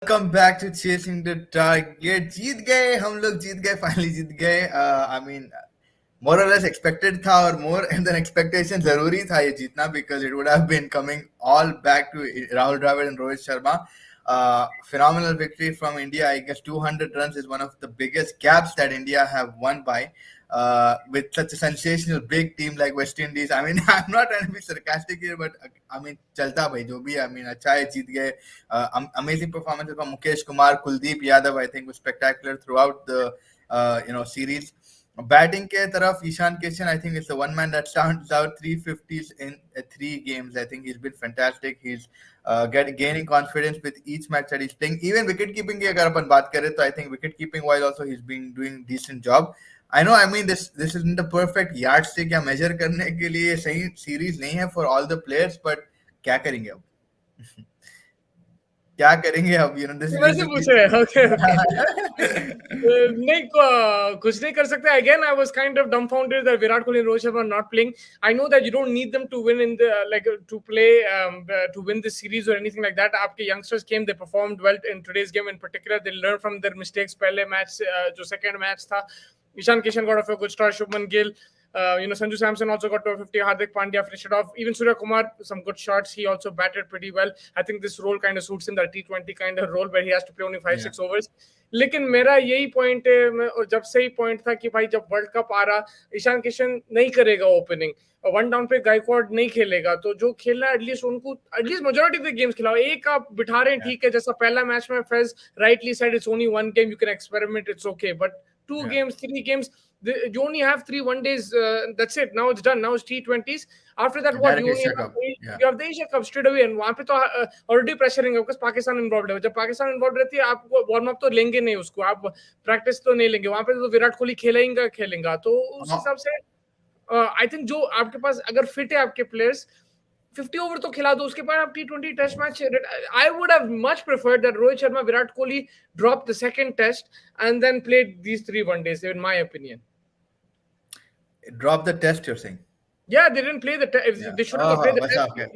Welcome back to chasing the target. जीत गए हम लोग, जीत गए, फाइनली जीत गए। आई मीन मोर और लेस एक्सपेक्टेड था, और मोर देन एक्सपेक्टेशन जरूरी था ये जीतना, because it would have been coming all back to Rahul Dravid and Rohit Sharma. Phenomenal victory from India. I guess 200 runs is one of the biggest gaps that India have won by. With such a sensational big team like West Indies. I mean, I'm not trying to be sarcastic here, but I mean, चलता भाई जो भी. I mean, अच्छा है, जीत गए. Amazing performances from Mukesh Kumar, Kuldeep Yadav. I think was spectacular throughout the series. Batting के तरफ Ishan Kishan, I think it's the one man that stands out. 350s in 3 games. I think he's been fantastic. He's gaining confidence with each match that he's playing. Even wicket keeping की अगर अपन बात करें तो I think wicket keeping wise also he's been doing decent job. I know, I mean, this isn't the perfect yardstick या measure करने के लिए सही series नहीं है for all the players, but क्या करेंगे अब? क्या करेंगे अब? You know, this is वैसे पूछ रहे हैं, okay. नहीं कुछ नहीं कर सकते. Again, I was kind of dumbfounded that Virat Kohli and Rohit Sharma are not playing. I know that you don't need them to win in the to play to win this series or anything like that. आपके youngsters came, they performed well in today's game in particular. They learned from their mistakes. पहले match जो second match था, Ishan Kishan got off a good start. Shubman Gill. Sanju Samson also got to 50. Hardik Pandya finished it off. Even Surya Kumar, some good shots. He also batted pretty well. I think this role kind of suits him, that T20 kind of role where he has to play only 5-6 overs. लेकिन मेरा यही point है, और जब से ही point था कि भाई जब वर्ल्ड कप आ रहा, ईशान किशन नहीं करेगा ओपनिंग, वन डाउन पे गायकवाड नहीं खेलेगा, तो जो खेलना है एटलीस्ट उनको at least majority of the games खिलाओ. एक आप बिठा रहे हैं, ठीक है, जैसा पहला मैच में Faiz rightly said, it's only one game, you can experiment, it's okay, but 2 games, 3 games, you only have 3 1-days. That's it. Now it's done. Now it's T20s. After that, what you have the Asia Cup straight away, and वहाँ पे तो already pressuring है because Pakistan involved है. जब Pakistan involved रहती है, आप warm up तो लेंगे नहीं उसको, आप प्रैक्टिस तो नहीं लेंगे. वहाँ पे तो विराट कोहली खेलेगा. तो उस हिसाब से आई थिंक जो आपके पास अगर फिट है आपके प्लेयर्स, 50 ओवर तो खिला दो, उसके बाद आप T20 test match. I would have much preferred that Rohit Sharma, Virat Kohli drop the second test and then played these 3 1-days, in my opinion. Drop the test, you're saying? Yeah, they didn't play the test. They should have played the test. Okay.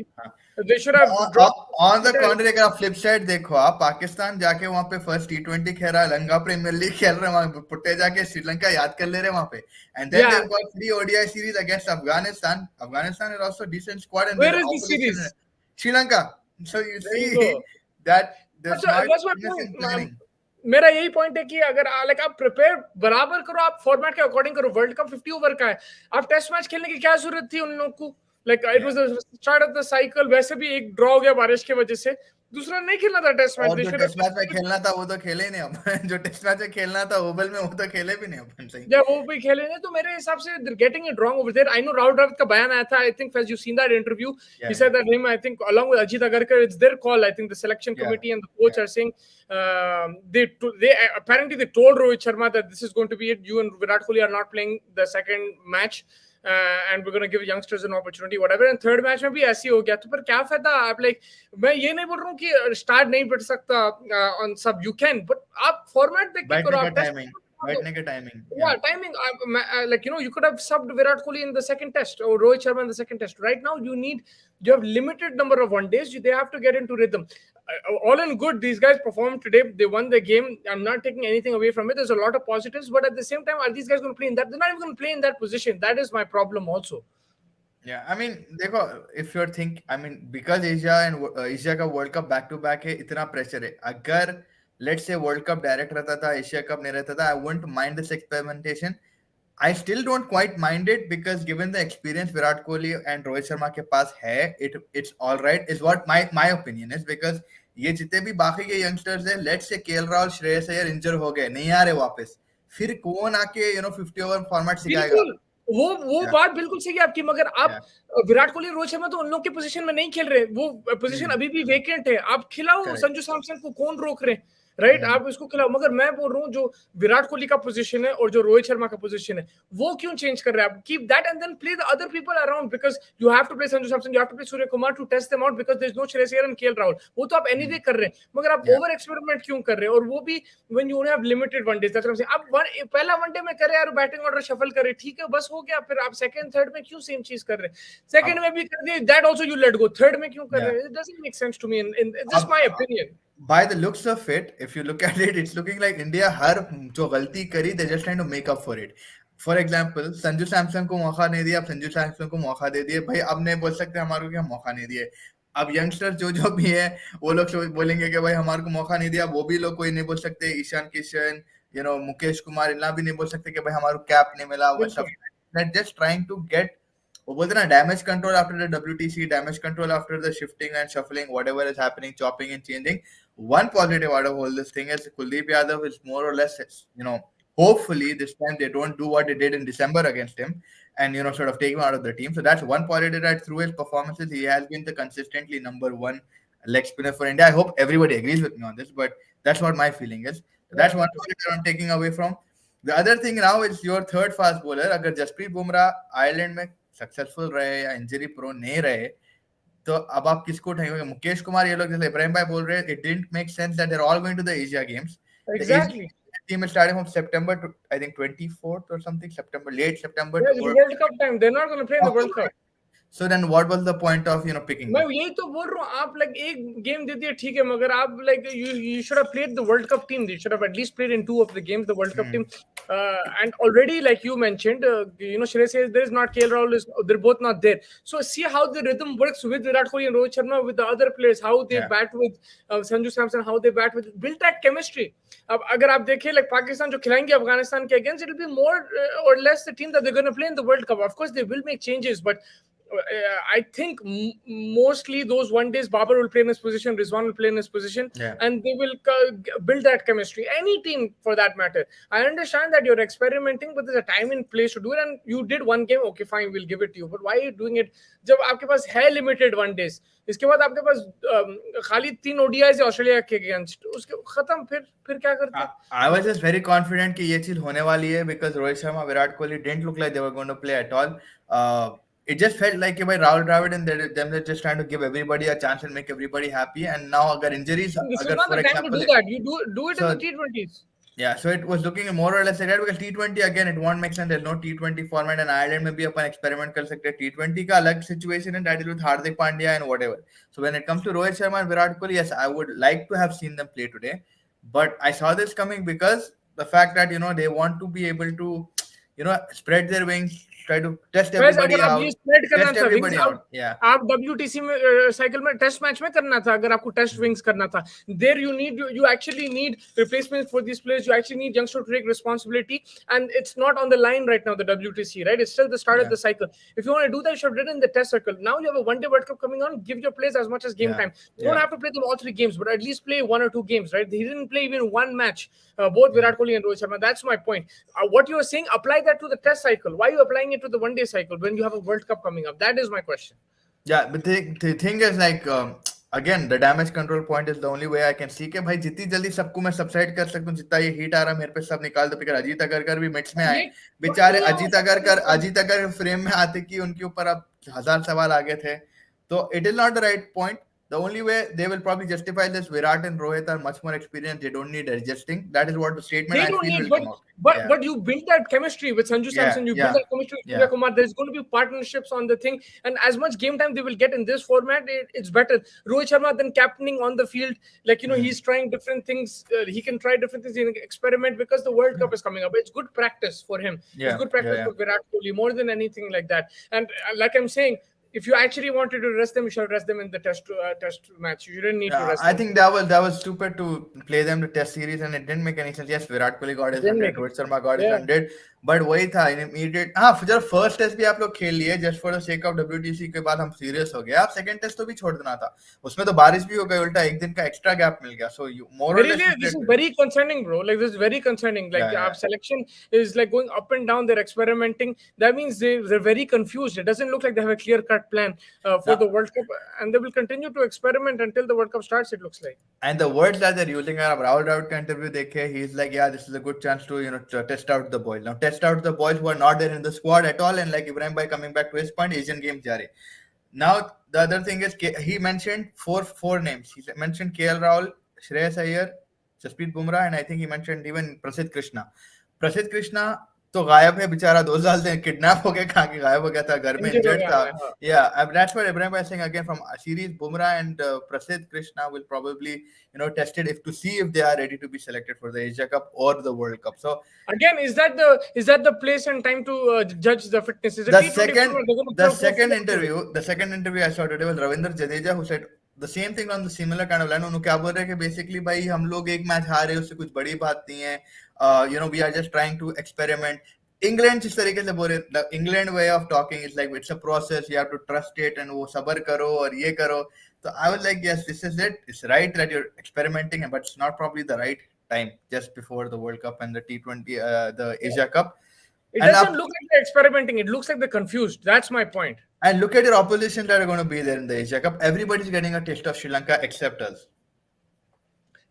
They should have dropped. On the contrary, अगर आप flip side देखो, आप पाकिस्तान जाके वहाँ पे first T20 खेल रहा है, लंका प्रीमियर लीग खेल रहे हैं, वहाँ पुट्टे जाके श्रीलंका याद कर ले रहे हैं वहाँ पे, and then they've got 3 ODI series against Afghanistan. Afghanistan is also a decent squad. And where is the series? Sri Lanka. So you see that there's not. मेरा यही पॉइंट है कि अगर लाइक आप प्रिपेयर बराबर करो, आप फॉर्मेट के अकॉर्डिंग करो. वर्ल्ड कप 50 ओवर का है, आप टेस्ट मैच खेलने की क्या जरूरत थी उन लोगों को? Like it was the start of the cycle. वैसे भी एक ड्रॉ हो गया बारिश की वजह से, दूसरा नहीं खेलना था टेस्ट मैच. जो टेस्ट मैच में खेलना था वो तो खेले ही नहीं अपन. जो टेस्ट मैच में खेलना था ओवल में वो तो खेले भी नहीं अपन. सही जब वो भी खेले नहीं, तो मेरे हिसाब से they're getting it wrong over there. I know Rahul Dravid का बयान आया था. I think as you've seen that interview, he said that him, I think along with Ajit Agarkar, it's their call. I think the selection committee and the coach are saying they apparently they told Rohit Sharma that this is going to be it. You and Virat Kohli are not playing the second match. And we're going to give youngsters an opportunity, whatever. And third match में भी ऐसी हो गया, तो पर क्या फायदा? आप लाइक, मैं ये नहीं बोल रहा हूँ कि स्टार्ट नहीं बैठ सकता on सब, you can, but आप फॉर्मेट देख के करो. आप बैठने के timing, timing, like you could have subbed Virat Kohli in the second test or Rohit Sharma in the second test. Right now you have limited number of 1-days. They have to get into rhythm. All in good, these guys performed today. They won the game. I'm not taking anything away from it. There's a lot of positives, but at the same time, are these guys going to play in that? They're not even going to play in that position. That is my problem also. Yeah, I mean, देखो, if you're think, I mean, because Asia का World Cup back to back है, इतना pressure है. अगर let's say World Cup direct रहता था, Asia Cup नहीं रहता था, I wouldn't mind this experimentation. I still don't quite mind it because given the experience Virat Kohli and Rohit Sharma के पास है, it's all right, is what my opinion is. Because ये जितने भी बाकी के youngsters हैं, let's say KL Rahul, Shreyas Iyer injure हो गए, नहीं आ रहे वापस, फिर कौन आके 50 ओवर फॉर्मेट सिखाएगा? वो बात बिल्कुल सही है आपकी, मगर आप विराट कोहली, रोहित शर्मा तो उन लोग के पोजीशन में नहीं खेल रहे. वो पोजीशन अभी भी वेकेंट है. आप खिलाओ संजू सैमसन को, कौन रोक रहे? राइट, आप इसको खिलाओ. मगर मैं बोल रहा हूँ जो विराट कोहली का पोजीशन है और जो रोहित शर्मा का पोजीशन है, वो क्यों चेंज कर रहे हैं आप? Keep that and then play the other people around, because you have to play Sanju Samson, you have to play Suryakumar to test them out, because there is no Shreyas Iyer and KL Rahul. वो तो आप एनीवे कर रहे हैं, मगर आप ओवर एक्सपेरिमेंट क्यों कर रहे हैं? और वो भी when you have limited one-days. That's what I am saying. आप पहला वनडे में करे यार, बैटिंग ऑर्डर शफल करे, ठीक है, बस हो गया. फिर आप सेकंड थर्ड में क्यों सेम चीज कर रहे हैं? सेकंड में भी कर दिए, that also you let go. Third में क्यों कर रहे हैं? It doesn't make sense to me. In this my opinion. by the looks of it, if you look at it, it's looking like India हर जो गलती करी, they're just trying to make up for it. For example, Sanju Samson को मौका नहीं दिया, अब संजू सैमसन को मौका दे दिए, भाई अब नहीं बोल सकते हमारे को कि हम मौका नहीं दिए. अब यंगस्टर जो भी है वो लोग बोलेंगे कि भाई हमारे को मौका नहीं दिया, वो भी लोग कोई नहीं बोल सकते. ईशान किशन, मुकेश कुमार, इतना भी नहीं बोल सकते कि भाई हमारे को कैप नहीं मिला. They're just trying to get, वो बोलते ना, damage control after the WTC, damage control after the shifting and shuffling, whatever is happening, chopping and changing. One positive out of all this thing is Kuldeep Yadav is more or less, hopefully this time they don't do what they did in December against him and, sort of take him out of the team. So that's one positive right through his performances. He has been the consistently number one leg spinner for India. I hope everybody agrees with me on this, but that's what my feeling is. So that's one positive I'm taking away from. The other thing now is your third fast bowler. अगर Jasprit Bumrah Ireland में successful रहे या injury pro नहीं रहे, तो अब आप किसको उठाएंगे? मुकेश कुमार, ये लोग जैसे इब्राहिम भाई बोल रहे हैं, it didn't make sense that they're all going to the Asia Games. Exactly. The team is starting from September to, I think, 24th or something, late September. Yeah, it's World Cup time. They're not going to play in the World Cup. So then what was the point of picking मैं them? यही तो बोल रहा हूँ, आप like एक game दे दिए ठीक है, मगर आप like you should have played the World Cup team. You should have at least played in 2 of the games, the World Cup team. And already, like you mentioned, Shreyas says there is not KL Rahul, they're both not there. So see how the rhythm works with Virat Kohli and Rohit Sharma, with the other players, how they bat with Sanju Samson, how they bat with, build that chemistry. अब अगर आप देखें like Pakistan जो खिलाएंगे अफगानिस्तान के against, it will be more or less the team that they're going to play in the World Cup. Of course, they will make changes, but I think mostly those one days Babar will play in his position, Rizwan will play in his position, and they will build that chemistry. Any team for that matter. I understand that you're experimenting, but there's a time and place to do it. And you did one game, okay, fine, we'll give it to you. But why are you doing it? जब आपके पास है limited one days, इसके बाद आपके पास खाली 3 ODIs Australia के against, उसके खत्म, फिर क्या करते हैं? I was just very confident कि ये चीज होने वाली है because Rohit Sharma, Virat Kohli didn't look like they were going to play at all. It just felt like Rahul Dravid and they're just trying to give everybody a chance and make everybody happy. And now agar injuries, this is not the time to do that. You do it in the T20s. Yeah, so it was looking more or less like that because T20 again, it won't make sense. There's no T20 format, and Ireland में भी अपन experiment कर सकते हैं. T20 का अलग situation and that is with Hardik Pandya and whatever. So when it comes to Rohit Sharma and Virat Kohli, yes, I would like to have seen them play today, but I saw this coming because the fact that they want to be able to spread their wings, try to test everybody out. Test everybody out. Yeah. आप WTC में cycle में test match में करना था, अगर आपको test wings करना था. There you actually need replacements for these players. You actually need youngsters to take responsibility, and it's not on the line right now, the WTC, right? It's still the start of the cycle. If you want to do that, you should have done it in the test circle. Now you have a one-day World Cup coming on. Give your players as much as game time. You don't have to play them all 3 games, but at least play 1 or 2 games, right? He didn't play even one match, both Virat Kohli and Rohit Sharma. That's my point. What you are saying, apply that to the test cycle. Why are you applying it to the one-day cycle when you have a World Cup coming up? That is my question. Yeah, but the thing is like again, the damage control point is the only way I can see कि भाई जितनी जल्दी सबको मैं subside कर सकूं, जितना ये हीट आ रहा मेरे पे सब निकाल दो. फिर अजीत अगरकर भी मिक्स में आए, बेचारे अजीत अगर फ्रेम में आते कि उनके ऊपर अब 1000 सवाल आगे थे. तो it is not the right point. The only way they will probably justify this, Virat and Rohit are much more experienced. They don't need adjusting. That is what the statement I feel will come out. But you build that chemistry with Sanju Samson. You build that chemistry with Surya Kumar. There's going to be partnerships on the thing. And as much game time they will get in this format, it's better. Rohit Sharma then captaining on the field. Like, he's trying different things. He can try different things. He can experiment because the World Cup is coming up. It's good practice for him. It's good practice for Virat Kohli, more than anything like that. And like I'm saying, if you actually wanted to rest them, you should rest them in the test match. You shouldn't need to rest them. I think that was stupid to play them to test series, and it didn't make any sense. Yes, Virat Kohli got his 100, Rohit Sharma got his 100, but वही था immediate. जब first test भी आप लोग खेल लिए just for the sake of WTC के बाद हम serious हो गए. आप second test तो भी छोड़ देना था. उसमें तो बारिश भी हो गई, उल्टा एक दिन का extra gap मिल गया. So you more or less. This is very concerning, bro. Like this is very concerning. Like our selection is like going up and down. They're experimenting. That means they're very confused. It doesn't look like they have a clear-cut plan for the World Cup, and they will continue to experiment until the World Cup starts. It looks like. And the words that they're using are Rahul Dravid ka interview dekhe, he's like, yeah, this is a good chance to to test out the boys. Now test out the boys who are not there in the squad at all, and like Ibrahim Bhai coming back to his point, Asian games jare. Now the other thing is he mentioned four names. He mentioned KL Rahul, Shreyas Iyer, Jasprit Bumrah, and I think he mentioned even Prasidh Krishna. तो तो गायब है बेचारा, 2 साल से kidnap हो के कहाँ के गायब हो गया था, घर में इंजर्ड हो इंजर्ड गया था. है, हाँ. Yeah, that's what Ibrahim was saying again from series. Bumrah and Prasidh Krishna will probably, test it if to see if they are ready to be selected for the Asia Cup or the World Cup. So Again, is that the place and time to judge the fitness? Is a the T20 second format, they're going to the play second interview I saw today was Ravindra Jadeja, who said the same thing on the similar kind of line. उन्होंने क्या बोल रहे हैं कि basically भाई हम लोग एक मैच हारे उससे कुछ बड़ी बात नहीं है. We are just trying to experiment. England इस तरीके से बोल रहे, the England way of talking is like it's a process, you have to trust it and वो सबर करो और ये करो. So I was like, yes, this is it. It's right that you're experimenting, but it's not probably the right time just before the World Cup and the T20, the Asia Cup. It And doesn't look like they're experimenting. It looks like they're confused. That's my point. And look at your opposition that are going to be there in the Asia Cup. Everybody's getting a taste of Sri Lanka except us.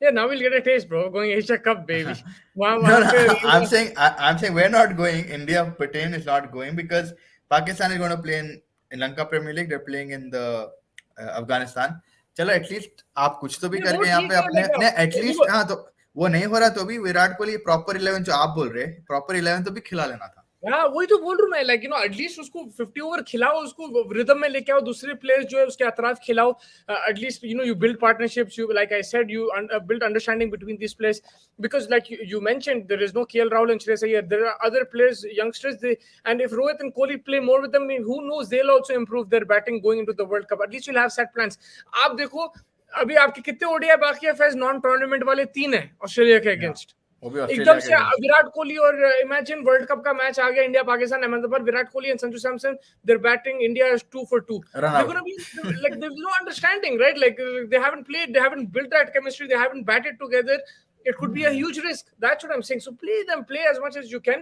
Yeah, now we'll get a taste, bro. Going Asia Cup, baby. I'm saying we're not going. India Britain is not going because Pakistan is going to play in Lanka Premier League. They're playing in the Afghanistan. चलो at least आप कुछ तो भी करके यहाँ पे अपने at least, हाँ, तो वो नहीं हो रहा तो भी विराट कोहली प्रॉपर 11 जो आप बोल रहे, प्रॉपर 11 तो भी खिला लेना था. हाँ, वही तो बोल रहा हूँ मैं, लाइक एटलीस्ट उसको 50 ओवर खिलाओ, उसको रिदम में लेके आओ, दूसरे प्लेयर्स जो है उसके अतराफ खिलाओ. At least you build partnerships, you like I said, you build understanding between this players, because like you mentioned there is no KL Rahul and Shreyas Iyer, there are other players, youngsters, and if Rohit and Kohli play more with them, who knows, they will also improve their batting going into the world cup. At least you will have set plans. आप देखो अभी आपके कितने ODI बाकी है Faiz, non tournament वाले 3 है Australia के अगेंस्ट. एकदम से विराट कोहली, और इमेजिन वर्ल्ड कप का मैच आ गया India Pakistan Ahmedabad, Virat Kohli and Sanju Samson, there batting, India is 2 for 2. They're going to be like, there's no understanding, right? Like they haven't played, they haven't built that chemistry, they haven't batted together. It could be a huge risk. That's what I'm saying. So play as much as you can.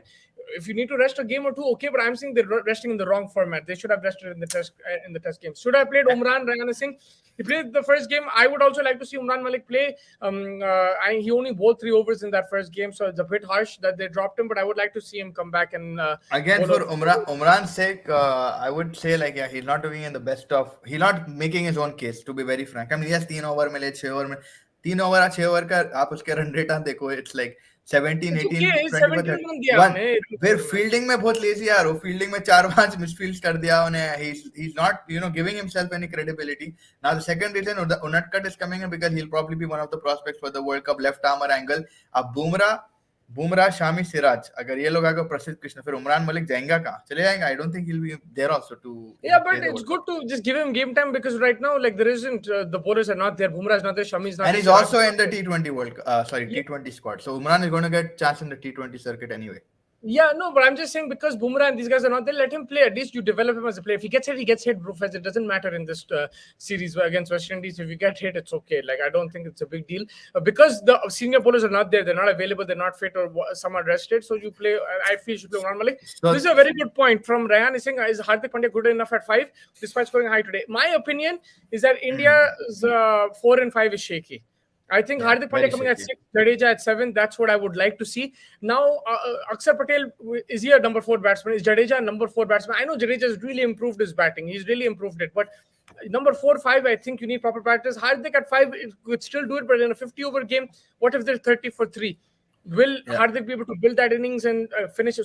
If you need to rest a game or two, okay, but I'm saying they're resting in the wrong format. They should have rested in the test game. Should I played Umran Rayana Singh? He played the first game. I would also like to see Umran Malik play. He only bowled 3 overs in that first game, so it's a bit harsh that they dropped him. But I would like to see him come back and again for Umran's sake. I would say like, yeah, he's not doing in the best of. He's not making his own case, to be very frank. I mean, he has 3 over में ले 6 over में 3 over 6 over का आप उसके run rate देखो, it's like 17, 18, 21. फिर fielding में बहुत लेजी यार, वो फील्डिंग में 4-5 मिसफील्ड्स कर दिया उन्हें. He's not giving himself any credibility. Now the second reason Unadkat is coming in because he'll probably be one of the prospects for the World Cup left armer angle. अब बुमराह, शामी, सिराज, अगर ये लोग आगे प्रसिद्ध कृष्ण, फिर उमरान मलिक जाएगा कहाँ, चले जाएंगे. I don't think he'll be there also to. Yeah, but it's good to just give him game time because right now, like, there isn't the bowlers are not there. Bumrah is not there. Shami is not there. And he's also in the T20 squad. So Umran is going to get chance in the T20 circuit anyway. Yeah, no, but I'm just saying because Bumrah and these guys are not there, let him play. At least you develop him as a player. If he gets hit, bro. It doesn't matter in this series against West Indies. If you get hit, it's okay. Like, I don't think it's a big deal. Because the senior bowlers are not there. They're not available. They're not fit, or some are rested. So you play, I feel you should play Umran Malik. So, this is a very good point from Rayan Singh. Is Hardik Pandya good enough at 5 despite scoring high today? My opinion is that India's 4 and 5 is shaky. I think Hardik Pandya coming at 6, Jadeja at 7. That's what I would like to see. Now, Akshar Patel, is he a number 4 batsman? Is Jadeja a number 4 batsman? I know Jadeja has really improved his batting. He's really improved it. But number 4, 5, I think you need proper practice. Hardik at 5 could still do it, but in a 50-over game, what if they're 30 for 3? Will Hardik be able to build that innings and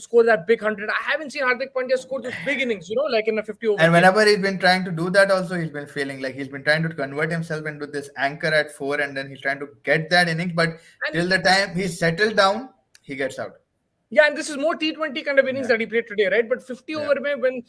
score that big 100? I haven't seen Hardik Pandya score those big innings, like in a 50-over And whenever he's been trying to do that also, he's been failing. Like, he's been trying to convert himself into this anchor at 4, and then he's trying to get that innings. But till the time he's settled down, he gets out. Yeah, and this is more T20 kind of innings that he played today, right? But 50 over when,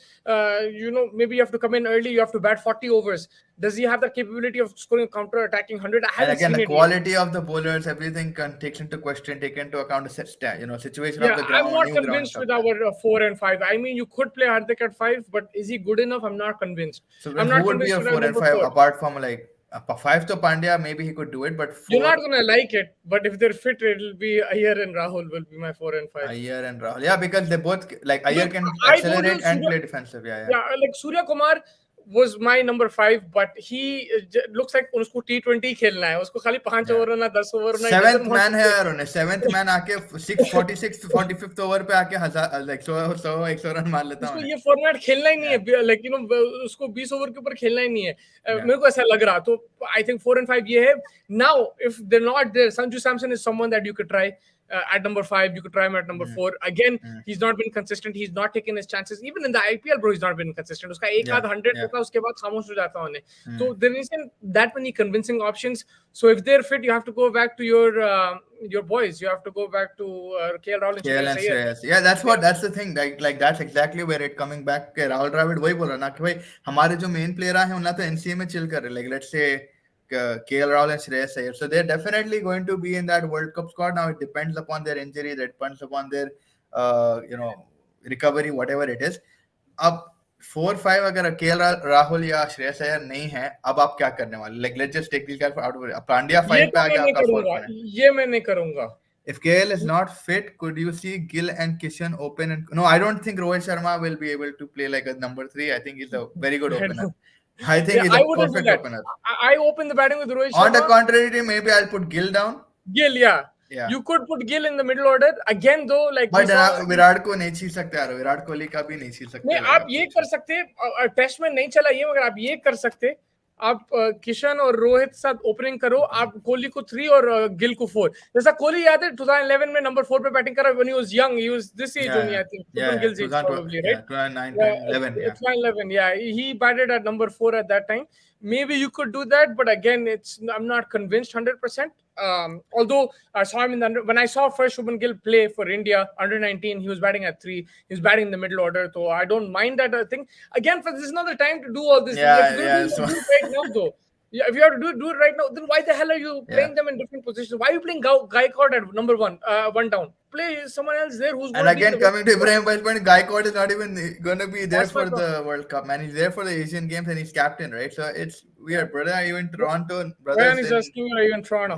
maybe you have to come in early, you have to bat 40 overs. Does he have the capability of scoring a counter-attacking 100? I haven't seen it. The quality of the bowlers, everything takes into question, taken into account the situation of the ground. I'm not convinced with our 4 and 5. I mean, you could play Hardik at 5, but is he good enough? I'm not convinced. So who would be a 4 and 5 apart from like 5 to Pandya? Maybe he could do it, but 4... You're not gonna like it. But if they're fit, it'll be Iyer and Rahul will be my 4 and 5. Iyer and Rahul, yeah, because they both like Iyer can accelerate and play defensive. Yeah, like Surya Kumar was my number 5, but he looks like usko T20 खेलना है, उसको खाली 5 over ना 10 over ना. 7th man है यार उन्हें, 7th man आके 45th over पे आके 100 रन मार लेता है. उसको ये फॉर्मेट खेलना ही नहीं है, like उसको 20 ओवर के ऊपर खेलना ही नहीं है. मेरे को ऐसा लग रहा, तो I think 4 and 5 ये है. Now if they're not there, Sanju Samson is someone that you could try. at number 5. You could try him at number 4. Again, he's not been consistent. He's not taken his chances. Even in the IPL, bro, he's not been consistent. Uska ek aad 100 hota, uske baad khamosh ho jata hone. So there isn't that many convincing options. So if they're fit, you have to go back to your boys. You have to go back to KL Rahul and KL and Shreyas Iyer. Shreyas. Yeah, that's the thing. Like that's exactly where it coming back. Rahul Dravid वही बोल रहा ना कि भाई हमारे जो main player हैं उन्हें तो NCA में chill कर रहे. Like let's say KL Rahul and Shreyas Iyer. So they're definitely going to be in that World Cup squad. Now it depends upon their injury, it depends upon their recovery, whatever it is. अब 4-5 अगर KL Rahul या Shreyas Iyer नहीं है, अब आप क्या करने वाले? Like let's just take these guys out of it. Pandya 5 पे आके आपका 4 है. ये मैं नहीं करूंगा. If KL is not fit, could you see Gill and Kishan open? And no, I don't think Rohit Sharma will be able to play like a number 3. I think he's a very good opener. I think he's a perfect opener. I open the batting with Rohit Sharma. On the contrary, maybe I'll put Gill down. Gill, yeah. You could put Gill in the middle order again, though. Like, but Virat को नहीं छीन सकते यार. विराट कोहली का भी नहीं छीन सकते. नहीं, आप ये कर सकते. टेस्ट में नहीं चला ये, मगर आप ये कर सकते. आप किशन और रोहित साथ ओपनिंग करो. आप कोहली को 3 और गिल को 4. जैसा कोहली याद है 2011 में नंबर 4 पे बैटिंग करा. When he was young, he was this age only, I think. Gill's age probably, right? 2011. Yeah, he batted at number 4 at that time. Maybe you could do that, but again, I'm not convinced 100%. Although I saw him when I saw first Shubman Gill play for India under 19, he was batting at 3. He was batting in the middle order, so I don't mind that thing. Again, this is not the time to do all this. Do it right now, though. Yeah, if you have to do it right now, then why the hell are you playing them in different positions? Why are you playing Gaikwad at number 1 down? Play someone else there who's going to be. And again, coming to Ibrahim Bhai's point, Gaikwad is not even going to be there for the World Cup, man. He's there for the Asian Games and he's captain, right? So it's weird. Brother, are you in Toronto? Brother is asking you, are you in Toronto?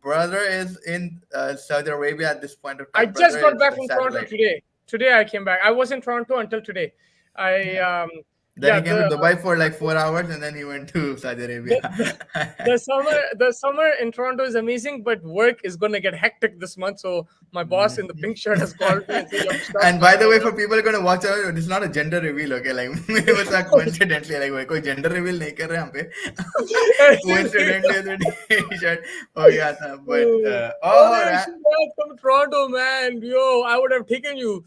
Brother is in Saudi Arabia at this point of time. I just got back from Toronto today. Today I came back. I was in Toronto until today. Then he came to Dubai for like 4 hours and then he went to Saudi Arabia. The summer in Toronto is amazing, but work is going to get hectic this month. So my boss in the pink shirt has called me and said, and by the way, for people who are going to watch out, it's not a gender reveal, okay? Like, it was like coincidentally, like, कोई gender reveal नहीं कर रहे हम पे. Coincidentally, the t-shirt हो गया था. But from Toronto, man. Yo, I would have taken you.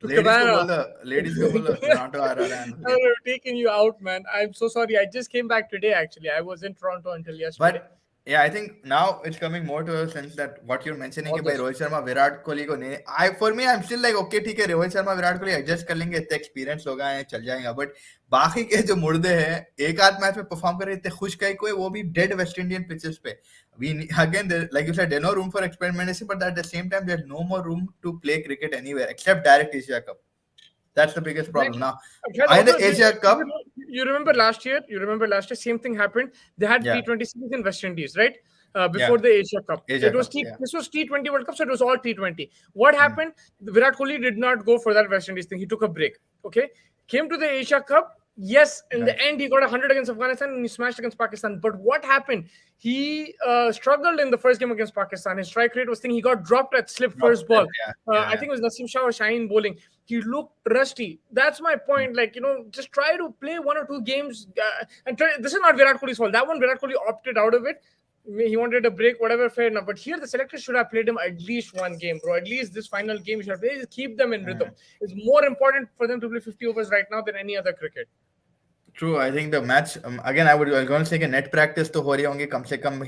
Ladies को बोलो Toronto आ रहा है. I would have taken you out, man. I'm so sorry. I just came back today. Actually, I was in Toronto until yesterday. But yeah, I think now it's coming more to a sense that what you're mentioning by Rohit Sharma, Virat Kohli को नहीं. For me, I'm still like okay, ठीक है. Rohit Sharma, Virat Kohli adjust कर लेंगे. इतने experience लोग आए चल जाएगा. But बाकी के जो मुर्दे हैं, एक आध मैच में परफॉर्म कर रहे इतने खुश कई कोई वो भी dead West Indian pitches पे. Again, like you said, there's no room for experimentation, but at the same time, there's no more room to play cricket anywhere except direct Asia Cup. That's the biggest problem now. Either Asia Cup. You remember last year? Same thing happened. They had T20 series in West Indies, right? Before the Asia Cup. This was T20 World Cup, so it was all T20. What happened? Virat Kohli did not go for that West Indies thing. He took a break. Okay, came to the Asia Cup. Yes, in the end, he got 100 against Afghanistan and he smashed against Pakistan. But what happened? He struggled in the first game against Pakistan. His strike rate was thing. He got dropped at slip first ball. I think it was Nasim Shah or Shaheen bowling. He looked rusty. That's my point. Like, just try to play 1 or 2 games. This is not Virat Kohli's fault. That one, Virat Kohli opted out of it. He wanted a break, whatever, fair enough. But here, the selectors should have played him at least 1 game, bro. At least this final game, you should have played. Just keep them in rhythm. It's more important for them to play 50 overs right now than any other cricket. True. I think the match again. I was going to say net practice to हो रही होंगी कम से कम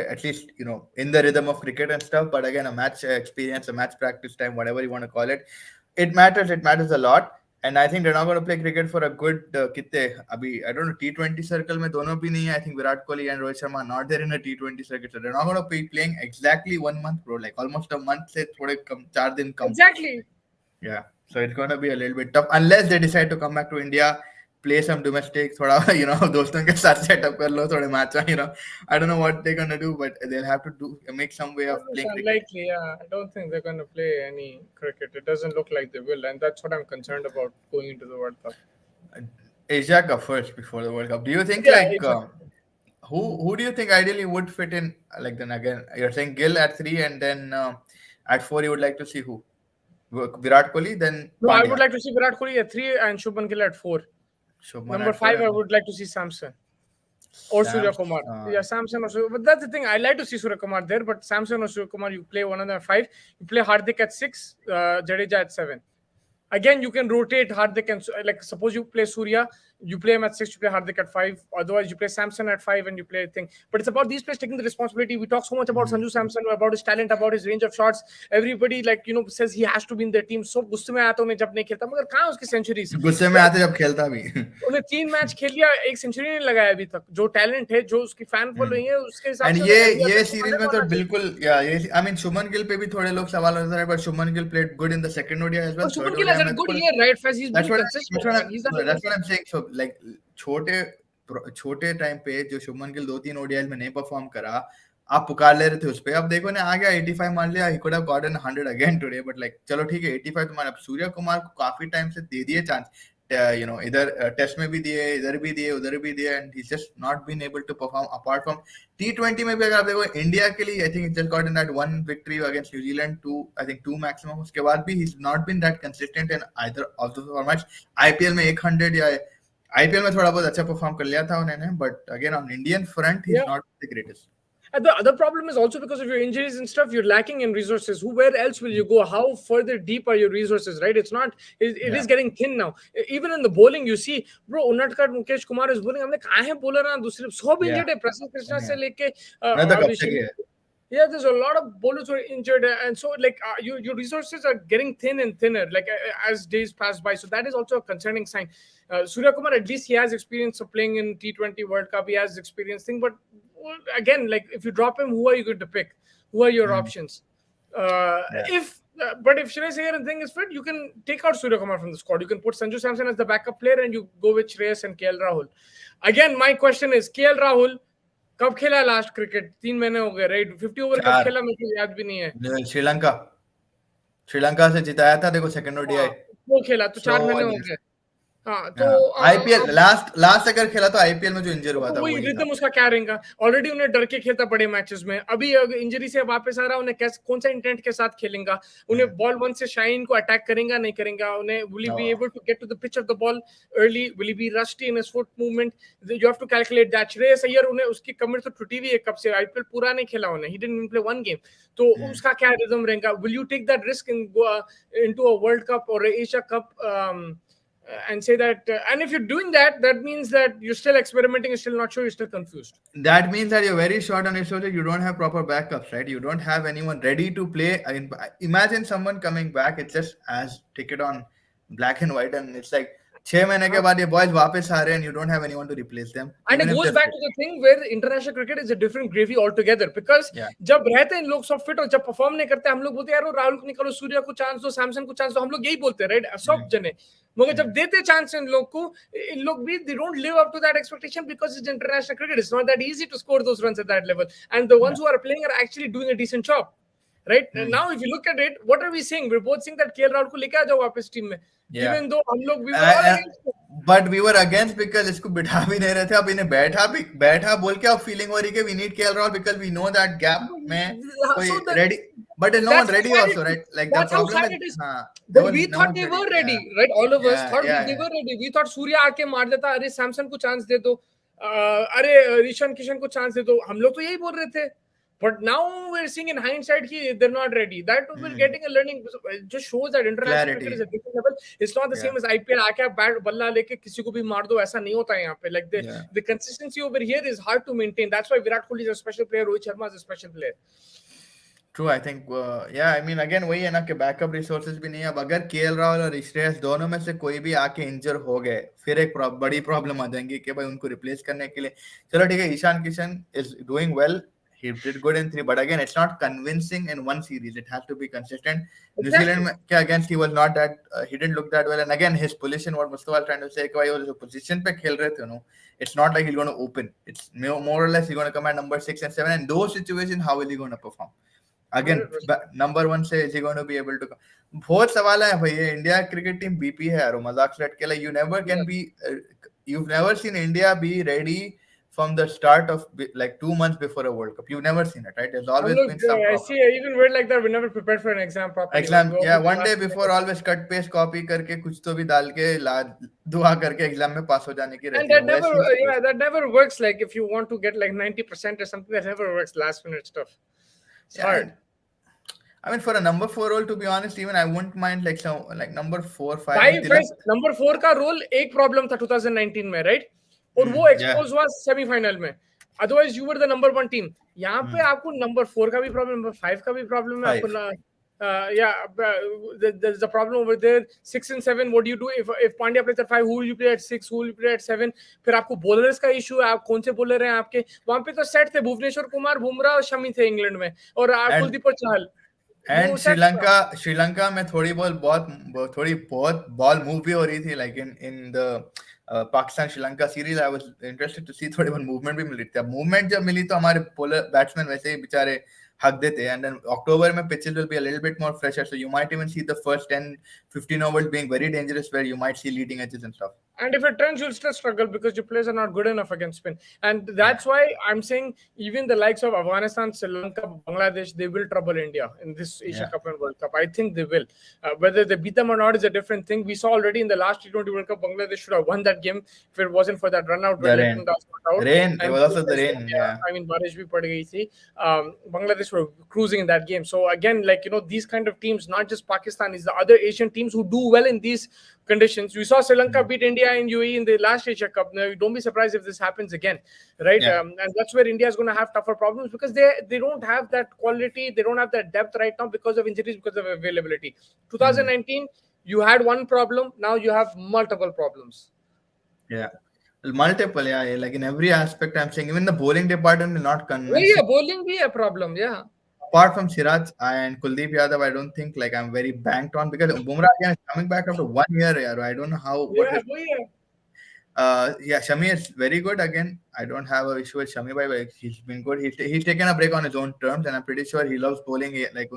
at least in the rhythm of cricket and stuff. But again, a match experience, a match practice time, whatever you want to call it, it matters. It matters a lot. And I think they're not going to play cricket for a good कितने अभी I don't know T20 circle में दोनों भी नहीं है. I think Virat Kohli and Rohit Sharma are not there in a T20 circuit, so they're not going to be playing exactly 1 month, bro. Like almost a month से थोड़े कम 4 दिन कम. Exactly. Yeah. So it's going to be a little bit tough unless they decide to come back to India. Play some domestic, थोड़ा दोस्तों के साथ setup कर लो थोड़े match. I don't know what they're gonna do, but they'll have to make some way of playing cricket. Unlikely, yeah. I don't think they're gonna play any cricket. It doesn't look like they will, and that's what I'm concerned about going into the World Cup. Asia Cup first before the World Cup. Do you think who do you think ideally would fit in? Like then again, you're saying Gill at 3, and then at 4 you would like to see who? Virat Kohli, then. No, I would like to see Virat Kohli at 3 and Shubman Gill at 4. Number 5, I would like to see Samson. or Surya Kumar. Samson. Yeah, Samson or Surya. But that's the thing. I like to see Surya Kumar there, but Samson or Surya Kumar, you play one of them at 5, you play Hardik at 6, Jadeja at 7. Again, you can rotate Hardik and like suppose you play Surya, you play him at 6, you play Hardik at 5. Otherwise, you play Samson at 5 and you play thing. But it's about these players taking the responsibility. We talk so much about Sanju Samson, about his talent, about his range of shots. Everybody says he has to be in their team. So गुस्से में आता हूँ जब नहीं खेलता, मगर कहाँ उसकी centuries? गुस्से में आते जब खेलता भी उन्हें 3 मैच खेल लिया, एक सेंचुरी नहीं लगाया अभी तक. जो टैलेंट है, जो उसकी फैन फॉलोइंग है, उसके हिसाब एंड से ये सीरीज में तो बिल्कुल ये आई मीन शुभमन गिल पे भी थोड़े लोग सवाल उठा रहे हैं, but Shubman Gill played good in the second ODI as well. Shubman Gill has a good year, right? Phase is that's being what consistent. that's what I'm saying. So like छोटे टाइम पे जो शुभमन गिल 2-3 ओडीआई में नहीं परफॉर्म करा, आप पुकार ले रहे थे उस पे. अब देखो ना, आ गया 85 मान लिया, he could have gotten 100 again today, but like चलो ठीक है 85 तुम्हारा. अब सूर्य कुमार को काफी टाइम से दे दिए चांस, इधर टेस्ट में भी दिए, इधर भी दिए, उधर भी दिए, and he's just not been able to perform. Apart from T20 में भी अगर आप देखो इंडिया के लिए, I think he just got in that one victory against New Zealand, two maximum. उसके बाद भी he's not been that consistent in either of those formats. IPL में 100 या IPL में थोड़ा बहुत अच्छा परफॉर्म कर लिया था उन्होंने, but again on Indian front he's not the greatest. And the other problem is also because of your injuries and stuff, you're lacking in resources. Where else will you go? How further deep are your resources, right? It's not, it is getting thin now. Even in the bowling, you see, bro, Unatkar, Mukesh Kumar is bowling. हमने कहाँ है bowler ना दूसरे सब injured है, Prasanth Krishna से लेके yeah, there's a lot of bowlers who are injured, and so like your resources are getting thin and thinner, like as days pass by. So that is also a concerning sign. Surya Kumar, at least he has experience of playing in T20 World Cup. He has experience thing, but again, like if you drop him, who are you going to pick? Who are your options? But if Shreyas Iyer and thing is fit, you can take out Surya Kumar from the squad. You can put Sanju Samson as the backup player, and you go with Shreyas and KL Rahul. Again, my question is, KL Rahul कब खेला last cricket? 3 महीने हो गए, right? 50 over कब खेला मुझे याद भी नहीं है. श्रीलंका से जिताया था, देखो सेकंड ओडीआई वो खेला तो 4 महीने हो गए. हाँ, तो आईपीएल लास्ट अगर खेला तो आईपीएल में जो इंजर हुआ था वही रिदम उसका क्या रहेगा. ऑलरेडी उन्हें डर के खेलता बड़े मैचेस में, अभी इंजरी से वापस आ रहा, उन्हें कौन सा इंटेंट के साथ खेलेगा? उन्हें बॉल 1 से शाइन को अटैक करेगा, नहीं करेगा? उन्हें will he be able to get to the pitch of the ball early? Will he be rusty in his foot movement? You have to calculate that. Shreyas Iyer, उन्हें उसकी कमर तो टूटी हुई है कब से, आईपीएल पूरा नहीं खेला उन्हें, he didn't even play 1 game. तो उसका क्या रिदम रहेगा? Will you take that risk into a world cup और Asia cup and say that and if you're doing that, that means that you're still experimenting, you're still not sure, you're still confused. That means that you're very short on resources, you don't have proper backups, right? You don't have anyone ready to play. I mean, imagine someone coming back, it's just as take it on black and white, and it's like 6 महीने के बाद ये boys वापस आ रहे हैं, and you don't have anyone to replace them. And it goes back to the thing where international cricket is a different gravy altogether, because जब रहते हैं लोग सब फिट और जब परफॉर्म नहीं करते, हम लोग बोलते हैं यार राहुल को निकालो, सूर्या को चांस दो, सैमसन को चांस दो, हम लोग यही बोलते हैं, राइट? सब जने. मगर जब देते चांस इन लोग को, इन लोग भी they don't live up to that expectation because it's international cricket. It's not that easy to score those runs at that level, and the ones who are playing are actually doing a decent job, right? And now if you look at it, what are we saying? We're both saying that KL Rahul को लेके आ जाओ वापस team में, even though हम लोग we were all against it. But we were against because इसको बिठा भी नहीं रहे थे. अब इन्हें बैठा बोल के अब फीलिंग हो रही है कि we need KL Rahul because we know that gap में कोई ready, but no one ready also, right? Like the problem is, we thought they were ready, right? All of us thought they were ready. We thought Surya आके मार देता, अरे सैमसन को chance दे दो, अरे ईशान किशन को चांस दे दो, हम लोग तो यही बोल रहे थे. But now we're seeing in hindsight they're not ready. That we're getting a learning. It just shows that international cricket is a different level. It's not the same as IPL. आके bat बल्ला लेके किसी को भी मार दो, ऐसा नहीं होता है यहाँ पे. Like the consistency over here is hard to maintain. That's why Virat Kohli is a special player. Rohit Sharma is a special player. True, I think I mean again वही है ना कि बैकअप रिसोर्सेज भी नहीं है. अब अगर KL Rahul और श्रेयस दोनों में से कोई भी आके इंजर हो गए, फिर एक बड़ी प्रॉब्लम आ जाएंगी कि भाई उनको रिप्लेस करने के लिए. चलो ठीक है, Ishan Kishan is doing well, he did good in 3, but again it's not convincing in one series. It has to be consistent. New Zealand against he was not that he didn't look that well, and again his position, what Mustafa was trying to say, कि वो position पे खेल रहे थे, it's not like he's going to open. It's more or less he's going to come at number 6 and 7, and those situations how is he going to perform? Again, number 1 say is he going to be able to come? बहुत सवाल है भाई. ये India cricket team BP है यार, मजाक से हट के. like you never can be you've never seen India be ready from the start of like 2 months before a World Cup. You've never seen it, right? There's हम always लोग been some I problem. see even word like that. We never prepared for an exam properly. Exam, We yeah, always one day ask- before always cut paste copy करके कुछ तो भी डाल के दुआ करके एग्जाम में पास हो जाने की And रहती है that never, वैसी yeah, that never works. Like if you want to get like 90% or something, that never works. Last minute stuff. It's Yeah, hard. I mean, for a number 4 role, to be honest, even I wouldn't mind like some like number 4, 5. भाई first number 4 का role एक problem था 2019 में, right? और वो expose हुआ semifinal में. Otherwise you were the number 1 team. यहाँ पे आपको नंबर 4 का भी प्रॉब्लम, नंबर 5 का भी प्रॉब्लम है. आपको there's a problem over there. 6 and 7, what do you do if Pandya plays at 5? Who will you play at 6? Who will you play at 7? फिर आपको बॉलर्स का इशू है. आप कौन से बॉलर हैं आपके? वहां पे तो सेट थे भुवनेश्वर कुमार, बुमराह और शमी थे इंग्लैंड में, और कुलदीप और चहल. एंड श्रीलंका में थोड़ी बहुत बॉल मूव भी हो रही थी, like in the Pakistan Sri Lanka series. I was interested to see थोड़ी बहुत मूवमेंट भी मिल रही थी. अब मूवमेंट जब मिली तो हमारे बॉलर बैट्समैन वैसे ही बेचारे हक देते. एंड देन अक्टूबर में pitches will be a little bit more fresher, so you might even see the first 10-15 overs being very dangerous, where you might see leading edges and stuff. And if it trends, you'll still struggle because your players are not good enough against spin. And that's why I'm saying even the likes of Afghanistan, Sri Lanka, Bangladesh, they will trouble India in this Asia Cup and World Cup. I think they will. Whether they beat them or not is a different thing. We saw already in the last T20 World Cup, Bangladesh should have won that game if it wasn't for that run out. Rain. It was also the rain. Yeah. I mean, Barish bhi pad gayi thi. Bangladesh were cruising in that game. So again, like, these kind of teams, not just Pakistan, is the other Asian teams who do well in these conditions. We saw Sri Lanka beat India in UAE in the last Asia Cup. Now, don't be surprised if this happens again, right? Yeah. And that's where India is going to have tougher problems because they don't have that quality, they don't have that depth right now because of injuries, because of availability. 2019, you had one problem, now you have multiple problems. Yeah. Multiple, yeah. Like in every aspect, I'm saying even the bowling department will not convince. Yeah, bowling be a problem, yeah. Apart from Siraj and Kuldeep Yadav, I don't think like I'm very banked on, because Bumrah again is coming back after 1 year. Yeah, I don't know how. Shami is very good again. I don't have an issue with Shami bhai. He's been good. He's taken a break on his own terms, and I'm pretty sure he loves bowling. Like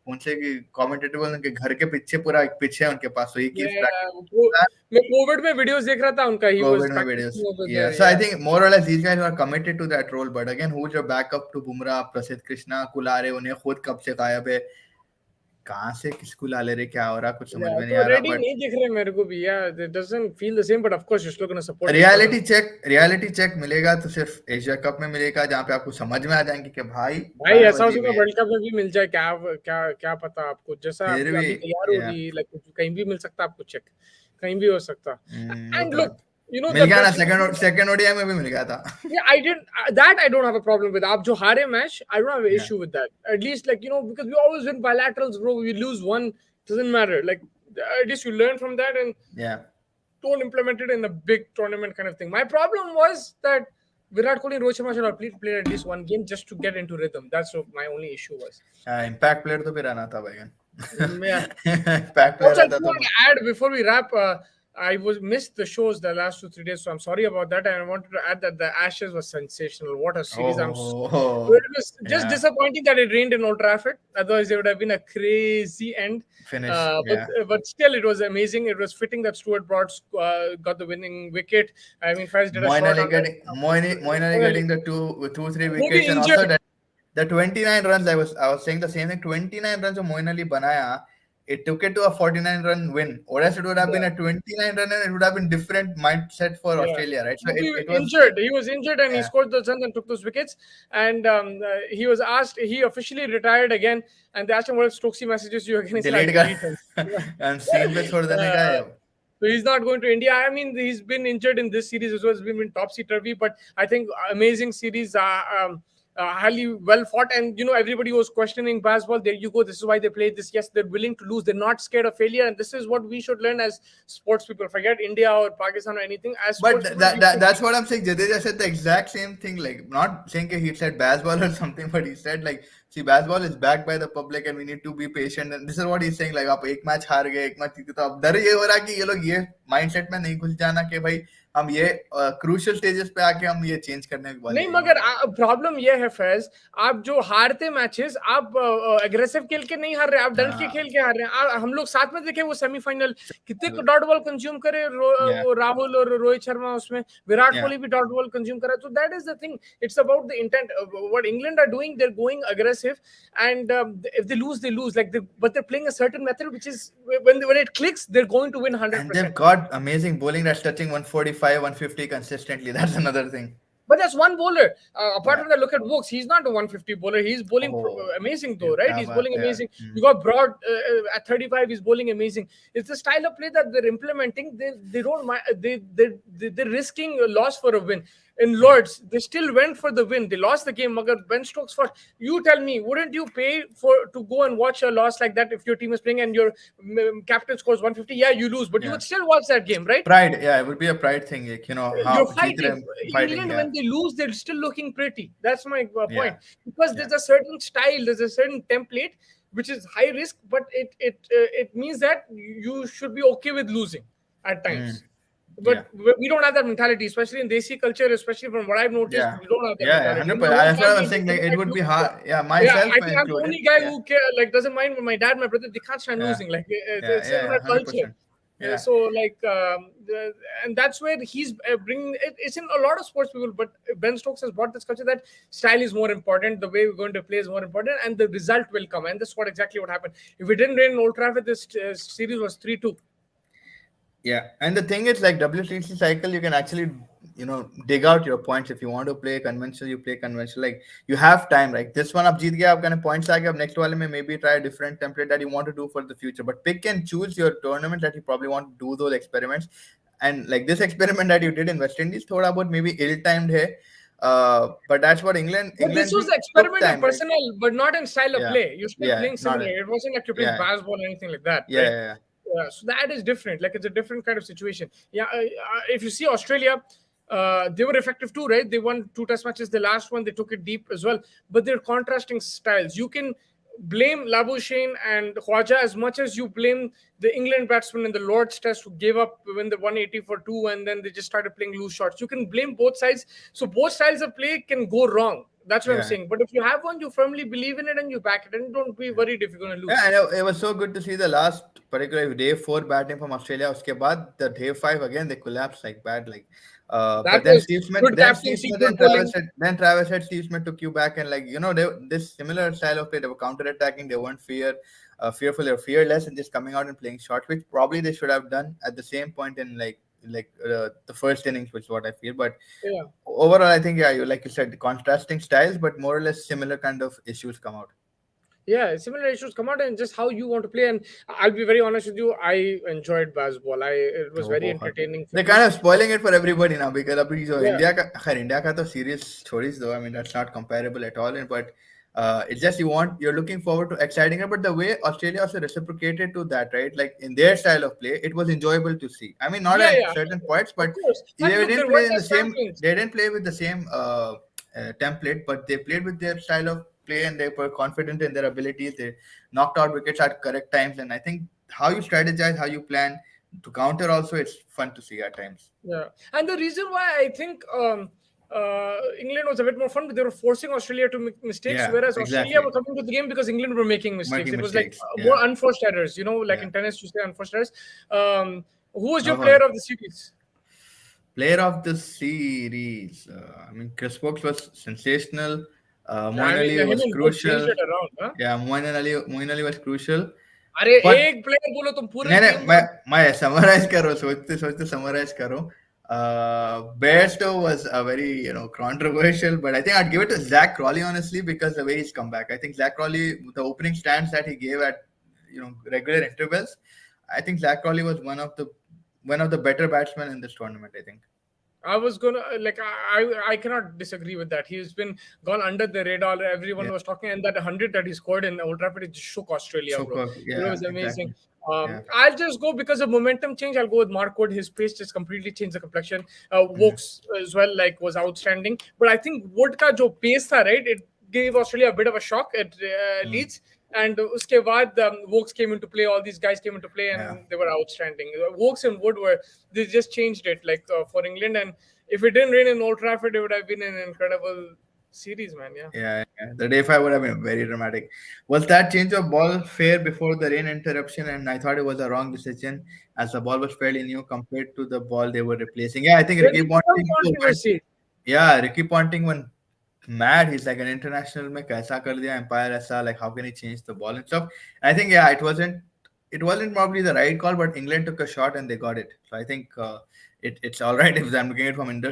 उनसे commentator उनके घर के पीछे पूरा एक pitch है उनके पास, so he keeps मैं कोविड में वीडियोस देख रहा था उनका. He was videos. So I think more or less these guys are committed to that role. But again, who's your backup to Bumrah, Prasidh Krishna, Kulare? उन्हें खुद कब से गायब है, कहाँ से किसको ला ले रहे, क्या हो रहा, कुछ समझ में नहीं आ रहा. But नहीं दिख रहे मेरे को भी. Yeah, it doesn't feel the same, but of course you're still going to support. reality check मिलेगा तो सिर्फ एशिया कप में मिलेगा, जहाँ पे आपको समझ में आ जाएंगे कि भाई ऐसा हो सकता है वर्ल्ड कप में भी मिल जाए. क्या पता आपको, जैसा अभी तैयार हो रही, लाइक कहीं भी मिल सकता है आपको चेक, कहीं भी हो सकता. एंड लुक, मिल गया ना, सेकंड ओडीआई में भी मिल गया था. Yeah, I don't have a problem with. आप जो हारे match, I don't have an issue with that. At least, like, because we always win bilaterals, bro. We lose one, doesn't matter. Like, at least you learn from that and don't implement it in a big tournament kind of thing. My problem was that Virat Kohli and Rohit Sharma should have played at least one game just to get into rhythm. That's what my only issue was. Impact player तो भी रहना था भाई. Impact player. Also, I want to add before we wrap. I missed the shows the last 2-3 days, so I'm sorry about that. And I wanted to add that the Ashes was sensational. What a series! It was just disappointing that it rained in Old Trafford. Otherwise, there would have been a crazy end finish. But still, it was amazing. It was fitting that Stuart Broad got the winning wicket. I mean, Faiz did a shot. Moeen Ali getting the 2-3 wickets, and also that the 29 runs. I was saying the same thing. 29 runs of Moeen Ali banaya. It took it to a 49-run win, or else it would have been a 29-run, and it would have been different mindset for Australia, right? So it was injured. He was injured, and he scored those runs and took those wickets. And he was asked. He officially retired again, and they asked him, "What Stokesy messages you again?" And scene pe chhod dene ka hai. So he's not going to India. I mean, he's been injured in this series as well. It's been topsy-turvy, but I think amazing series. Highly well fought, and everybody was questioning Bazball. There you go. This is why they played this. Yes, they're willing to lose. They're not scared of failure, and this is what we should learn as sports people. Forget India or Pakistan or anything. But that's what I'm saying. Jadeja said the exact same thing. Like, not saying he said Bazball or something, but he said like, see, Bazball is backed by the public, and we need to be patient. And this is what he's saying. Like, आप एक match हार गए, एक match जीते, तो अब डर ये हो रहा कि ये लोग ये माइंडसेट में नहीं घुस जाना कि भाई हम ये क्रूशियल स्टेजेस पे आके हम ये चेंज करने वाले नहीं हैं, मगर प्रॉब्लम ये है फैज, आप जो हारते मैचेस आप एग्रेसिव खेल के नहीं हार रहे, आप डर के हाँ। खेल के हार रहे हैं। हम लोग साथ में देखे वो सेमीफाइनल कितने Yeah. डॉट बॉल कंज्यूम करे वो राहुल और रोहित शर्मा, उसमें विराट Yeah. कोहली भी डॉट बॉल कंज्यूम करा। तो that is the thing, it's about the intent. What England are doing, they are going aggressive, and if they lose they lose, like but they're playing a certain method which is when it clicks they're going to win And they've 100%. got amazing bowling that's touching 145, 150 consistently. That's another thing. But that's one bowler. Apart Yeah. from that, look at Wokes. He's not a 150 bowler. He's bowling Oh, amazing though, right? क्या He's बात bowling है यार. amazing. You got Broad at 35. He's bowling amazing. It's the style of play that they're implementing. They don't mind. They're risking a loss for a win. In Lords, they still went for the win. They lost the game. Magar Ben Stokes fought. You tell me, wouldn't you pay to go and watch a loss like that if your team is playing and your captain scores 150? Yeah, you lose, but you Yeah. would still watch that game, right? Pride, yeah, it would be a pride thing, like, you know, how You're jeet fighting. rahe hain, fighting, England, yeah. when they lose, they're still looking pretty. That's my point. Yeah. Because there's a certain style, there's a certain template which is high risk, but it means that you should be okay with losing at times. But we don't have that mentality, especially in Desi culture, especially from what I've noticed. Yeah. We don't have that Yeah, mentality. 100%. That's what I was saying. Like, it would be hard. Yeah, myself I think I'm the included. only guy Yeah. who doesn't mind. When my dad, my brother, they can't stand Yeah. losing. Like Yeah, it's in our 100%. culture. Yeah. So like, and that's where he's bringing it. It's in a lot of sports people, but Ben Stokes has brought this culture that style is more important. The way we're going to play is more important, and the result will come. And that's exactly what happened. If we didn't win Old Trafford, this series was 3-2. Yeah, and the thing is, like WTC cycle, you can actually, you know, dig out your points. If you want to play conventional, you play conventional. Like you have time. Like this one, up jeet gaya, आप kind points आ गए. अब next वाले में maybe try a different template that you want to do for the future. But pick and choose your tournament that you probably want to do those experiments. And like this experiment that you did in West Indies, थोड़ा बहुत maybe ill-timed है. But that's what England. But this was the experiment in personnel, but not in style of play. You're still playing similar. It wasn't like you're playing baseball or anything like that. Yeah, right? yeah. So that is different. Like it's a different kind of situation. Yeah, if you see Australia, they were effective too, right? They won 2 test matches. The last one, they took it deep as well. But they're contrasting styles. You can blame Labuschagne and Khwaja as much as you blame the England batsmen in the Lord's Test who gave up when the 180 for 2 and then they just started playing loose shots. You can blame both sides. So both styles of play can go wrong. That's what I'm saying. But if you have one, you firmly believe in it and you back it, and don't be worried if you're going to lose. Yeah, and it was so good to see the last, particularly day 4 batting from Australia. Uske baad, the day 5 again they collapsed like bad. Like, but then Steve Smith, then Travis said Steve Smith took you back and like, you know, this similar style of play. They were counter-attacking. They weren't fearful or fearless, and just coming out and playing shots, which probably they should have done at the same point in the first innings, which is what I feel. But overall, I think you like you said, contrasting styles, but more or less similar kind of issues come out. Yeah, similar issues come out, and just how you want to play. And I'll be very honest with you, I enjoyed baseball. It was very entertaining. They're kind of spoiling it for everybody now because India ka to series stories though. I mean, that's not comparable at all. But it's just you're looking forward to exciting it. But the way Australia also reciprocated to that, right? Like in their style of play, it was enjoyable to see. I mean, not at certain points, but they didn't play in the same. They didn't play with the same template, but they played with their style of play and they were confident in their abilities. They knocked out wickets at correct times, and I think how you strategize, how you plan to counter also, it's fun to see at times. Yeah, and the reason why I think England was a bit more fun, but they were forcing Australia to make mistakes, whereas Australia were coming to the game because England were making mistakes. It was like more unforced errors, you know, like in tennis you say unforced errors. Who was your player of the series? Player of the series, I mean, Chris Woakes was sensational. Moeen Ali was crucial. Yeah, Moeen Ali was crucial. अरे एक player बोलो तुम पूरे मैं summarise करो सोचते summarise करो. Bairstow was a very controversial, but I think I'd give it to Zach Crawley honestly because the way he's come back. I think Zach Crawley, the opening stance that he gave at regular intervals, I think Zach Crawley was one of the better batsmen in this tournament. I think. I was gonna I cannot disagree with that. He's been gone under the radar. Everyone was talking, and that 100 that he scored in Old Trafford, it just shook Australia, bro. It was amazing. Exactly. I'll just go because of momentum change. I'll go with Mark Wood. His pace just completely changed the complexion. Woakes as well, was outstanding. But I think Wood ka jo pace tha, right? gave Australia a bit of a shock at Leeds. And uske baad, Vokes came into play. All these guys came into play, and Yeah. they were outstanding. Vokes and Wood they just changed it like for England. And if it didn't rain in Old Trafford, it would have been an incredible series, man. Yeah. Yeah. The day five would have been very dramatic. Was that change of ball fair before the rain interruption? And I thought it was a wrong decision as the ball was fairly new compared to the ball they were replacing. Yeah, I think There Ricky is some Ponting too went. controversy. Yeah, Ricky Ponting went mad. He's like an international में कैसा कर दिया empire ऐसा, like how can he change the ball and stuff. I think yeah, it wasn't probably the right call, but England took a shot and they got it. So I think it's all right if I'm looking at it from in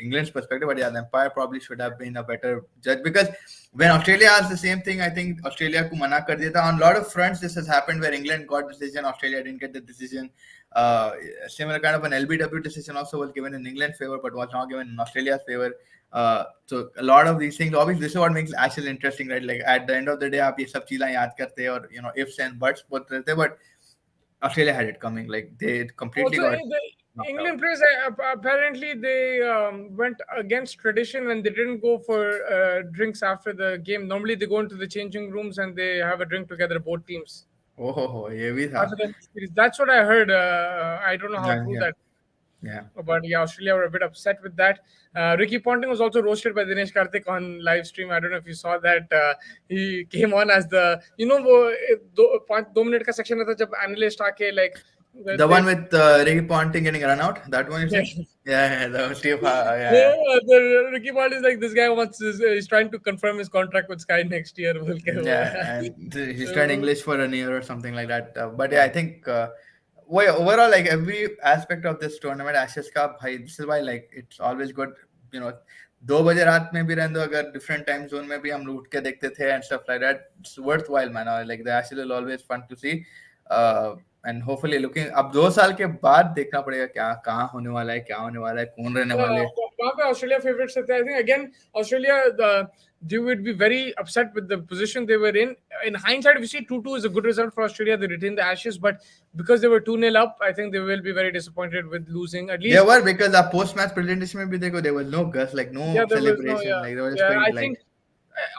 England's perspective. But yeah, the umpire probably should have been a better judge, because when Australia asked the same thing, I think Australia को मना कर दिया था. On a lot of fronts, this has happened where England got the decision, Australia didn't get the decision. Similar kind of an LBW decision also was given in England's favor, but was not given in Australia's favor. So a lot of these things, obviously, this is what makes Ashes interesting, right? Like at the end of the day, आप ये सब चीजें याद करते और ifs and buts बोलते रहते, but Australia had it coming. Like they completely Also, got the knocked England out. players apparently they went against tradition and they didn't go for drinks after the game. Normally, they go into the changing rooms and they have a drink together, both teams. Oh, ये भी था. After the series. That's what I heard. I don't know how true that. Yeah. But yeah, Australia were a bit upset with that. Ricky Ponting was also roasted by Dinesh Karthik on live stream. I don't know if you saw that. He came on as the, वो दो minute का section था जब analyst आके like The one with Ricky Ponting getting run out. That one you said? Yeah, that was Steve. Yeah. The Ricky Ponting is like, this guy he's trying to confirm his contract with Sky next year. Yeah, and he studied English for a year or something like that. But yeah, I think overall, like every aspect of this tournament, Ashes Cup, this is why like it's always good. 2 बजे रात में भी रहने दो, अगर different time zone में भी हम उठ के देखते थे and stuff like that. It's worthwhile, man. Like the Ashes will always fun to see. And hopefully looking अब 2 साल के बाद देखना पड़ेगा कहाँ होने वाला है, क्या होने वाला है, कौन रहने वाले हैं. वहाँ पे Australia favorites थे. I think again Australia they would be very upset with the position they were in. In hindsight, if you see 2-2 is a good result for Australia. They retained the Ashes, but because they were 2-0 up, I think they will be very disappointed with losing. At least they were, because the post-match presentation में भी देखो, there was no gush, like no celebration, like they were just very, I think